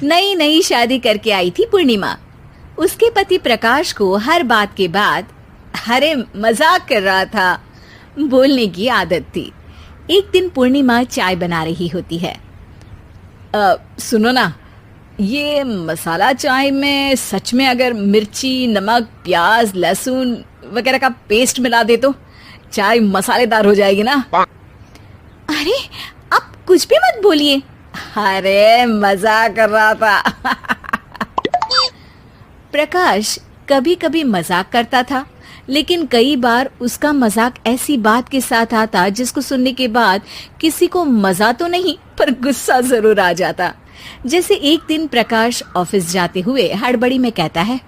नई नई शादी करके आई थी पूर्णिमा। उसके पति प्रकाश को हर बात के बाद अरे मजाक कर रहा था बोलने की आदत थी। एक दिन पूर्णिमा चाय बना रही होती है। सुनो ना, ये मसाला चाय में सच में अगर मिर्ची, नमक, प्याज, लहसुन वगैरह का पेस्ट मिला दे तो चाय मसालेदार हो जाएगी ना। अरे आप कुछ भी मत बोलिए। अरे मजाक कर रहा था। प्रकाश कभी कभी मजाक करता था, लेकिन कई बार उसका मजाक ऐसी बात के साथ आता जिसको सुनने के बाद किसी को मजा तो नहीं पर गुस्सा जरूर आ जाता। जैसे एक दिन प्रकाश ऑफिस जाते हुए हड़बड़ी में कहता है,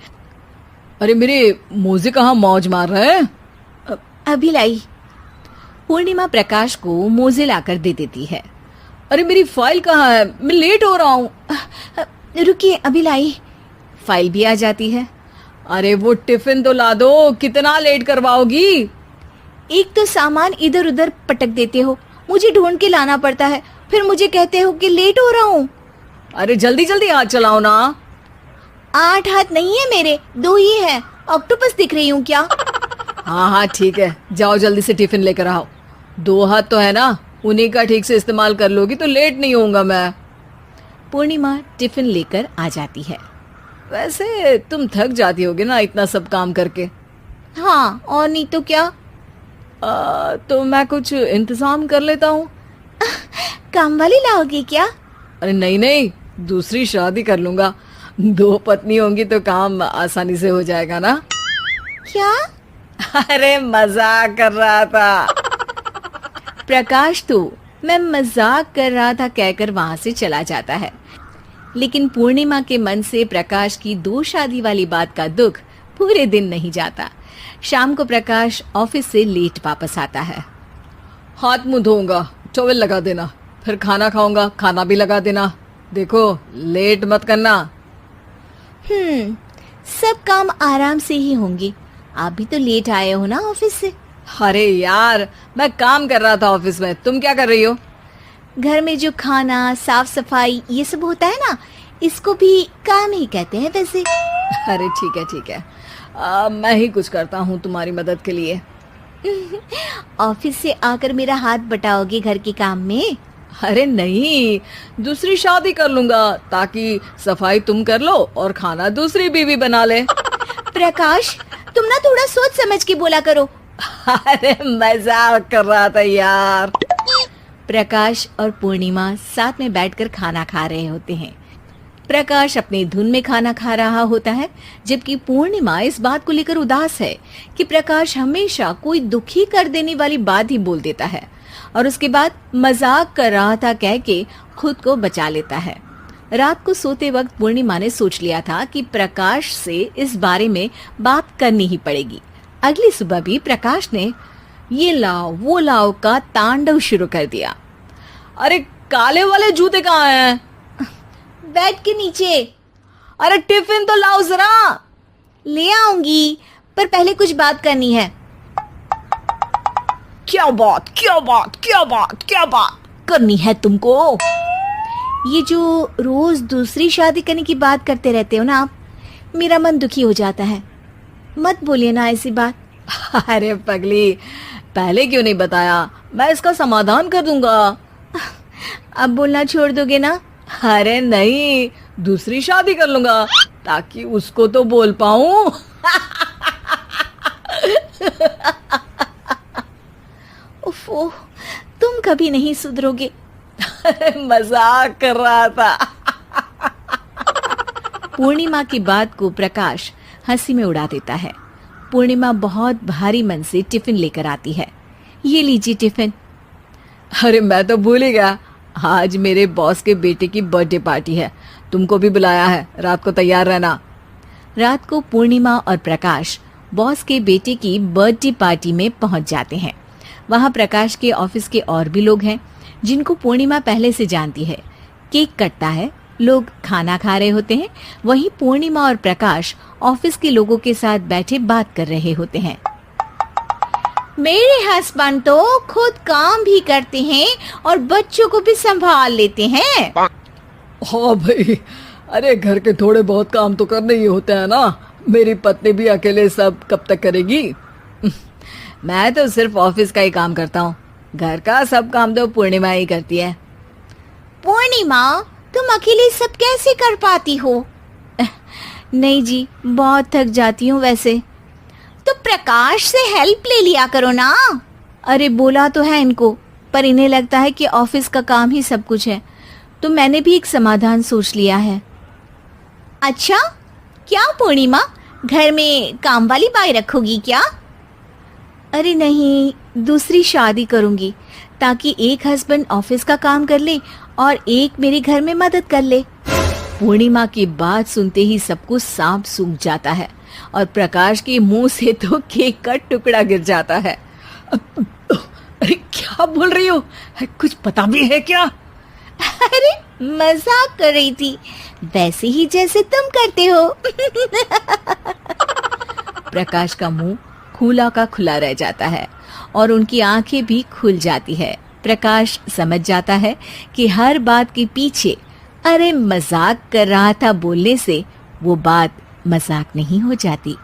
अरे मेरे मोजे कहाँ मौज मार रहे हैं? अभी लाई। पूर्णिमा प्रकाश को मोजे लाकर दे देती है। अरे मेरी फाइल कहाँ है? मैं लेट हो रहा हूँ। रुकिए अभी लाई। फाइल भी आ जाती है। अरे वो टिफिन तो ला दो, कितना लेट करवाओगी? एक तो सामान इधर उधर पटक देते हो, मुझे ढूंढ के लाना पड़ता है, फिर मुझे कहते हो कि लेट हो रहा हूँ। अरे जल्दी जल्दी हाथ चलाओ ना। 8 हाथ नहीं है मेरे, 2 ही है। ऑक्टोपस दिख रही हूँ क्या? हाँ हाँ ठीक है, जाओ जल्दी से टिफिन लेकर आओ। 2 हाथ तो है ना, उन्हीं का ठीक से इस्तेमाल कर लोगी तो लेट नहीं होऊंगा मैं। पूर्णिमा टिफिन लेकर आ जाती है। वैसे तुम थक जाती होगी ना इतना सब काम करके। हाँ और नहीं तो क्या। तो मैं कुछ इंतजाम कर लेता हूँ। काम वाली लाओगी क्या? अरे नहीं नहीं, दूसरी शादी कर लूंगा। 2 पत्नी होंगी तो काम आसानी से हो जाएगा ना। क्या? अरे मजाक कर रहा था। प्रकाश तो मैं मजाक कर रहा था कहकर वहां से चला जाता है, लेकिन पूर्णिमा के मन से प्रकाश की 2 शादी वाली बात का दुख पूरे दिन नहीं जाता। शाम को प्रकाश ऑफिस से लेट वापस आता है। हाथ मुंह धोऊंगा, टॉवल लगा देना, फिर खाना खाऊंगा, खाना भी लगा देना। देखो लेट मत करना। सब काम आराम से ही होंगे। आप भी तो लेट आए हो ना ऑफिस से। अरे यार मैं काम कर रहा था ऑफिस में, तुम क्या कर रही हो? घर में जो खाना, साफ सफाई ये सब होता है ना, इसको भी काम ही कहते हैं वैसे। अरे ठीक है ठीक है, मैं ही कुछ करता हूँ तुम्हारी मदद के लिए। ऑफिस से आकर मेरा हाथ बटाओगे घर के काम में? अरे नहीं, दूसरी शादी कर लूंगा ताकि सफाई तुम कर लो और खाना दूसरी बीवी बना ले। प्रकाश तुम ना थोड़ा सोच समझ के बोला करो। अरे मजाक कर रहा था यार। प्रकाश और पूर्णिमा साथ में बैठकर खाना खा रहे होते हैं। प्रकाश अपनी धुन में खाना खा रहा होता है, जबकि पूर्णिमा इस बात को लेकर उदास है कि प्रकाश हमेशा कोई दुखी कर देने वाली बात ही बोल देता है और उसके बाद मजाक कर रहा था कह के खुद को बचा लेता है। रात को सोते वक्त पूर्णिमा ने सोच लिया था कि प्रकाश से इस बारे में बात करनी ही पड़ेगी। अगली सुबह भी प्रकाश ने ये लाओ वो लाओ का तांडव शुरू कर दिया। अरे काले वाले जूते कहाँ हैं? बेड के नीचे। अरे टिफिन तो लाओ जरा। ले आऊंगी, पर पहले कुछ बात करनी है। क्या बात क्या बात क्या बात क्या बात करनी है तुमको? ये जो रोज दूसरी शादी करने की बात करते रहते हो ना आप, मेरा मन दुखी हो जाता है। मत बोलिए ना ऐसी बात। अरे पगली, पहले क्यों नहीं बताया? मैं इसका समाधान कर दूंगा। अब बोलना छोड़ दोगे ना? अरे नहीं, दूसरी शादी कर लूंगा ताकि उसको तो बोल पाऊं। उफ़ो, तुम कभी नहीं सुधरोगे। अरे मजाक कर रहा था। पूर्णिमा की बात को प्रकाश हंसी में उड़ा देता है। पूर्णिमा बहुत भारी मन से टिफिन लेकर आती है। ये लीजिए टिफिन। अरे मैं तो भूल ही गया, आज मेरे बॉस के बेटे की बर्थडे पार्टी है, तुमको भी बुलाया है, रात को तैयार रहना। रात को पूर्णिमा और प्रकाश बॉस के बेटे की बर्थडे पार्टी में पहुंच जाते हैं। वहां प्रकाश के ऑफिस के और भी लोग हैं जिनको पूर्णिमा पहले से जानती है। केक कटता है, लोग खाना खा रहे होते हैं। वहीं पूर्णिमा और प्रकाश ऑफिस के लोगों के साथ बैठे बात कर रहे होते हैं। मेरे हस्बैंड तो खुद काम भी करते हैं और बच्चों को भी संभाल लेते हैं। हाँ भाई, अरे घर के थोड़े बहुत काम तो करने ही होते हैं ना, मेरी पत्नी भी अकेले सब कब तक करेगी। मैं तो सिर्फ ऑफिस का ही काम करता हूँ, घर का सब काम तो पूर्णिमा ही करती है। पूर्णिमा, तुम अकेले सब कैसे कर पाती हो? नहीं जी, बहुत थक जाती हूँ वैसे। तो प्रकाश से हेल्प ले लिया करो ना। अरे बोला तो है इनको, पर इन्हें लगता है कि ऑफिस का काम ही सब कुछ है, तो मैंने भी एक समाधान सोच लिया है। अच्छा, क्या पूर्णिमा, घर में काम वाली बाई रखोगी क्या? अरे नहीं, दूसरी शादी करूंगी ताकि एक हस्बैंड ऑफिस का काम कर ले और एक मेरे घर में मदद कर ले। पूर्णिमा की बात सुनते ही सब कुछ सांप सूख जाता है और प्रकाश के मुंह से तो केक का टुकड़ा गिर जाता है। अरे क्या बोल रही हो, कुछ पता भी है क्या? अरे मजाक कर रही थी, वैसे ही जैसे तुम करते हो। प्रकाश का मुंह खुला का खुला रह जाता है और उनकी आंखें भी खुल जाती है। प्रकाश समझ जाता है कि हर बात के पीछे अरे मजाक कर रहा था बोलने से वो बात मजाक नहीं हो जाती।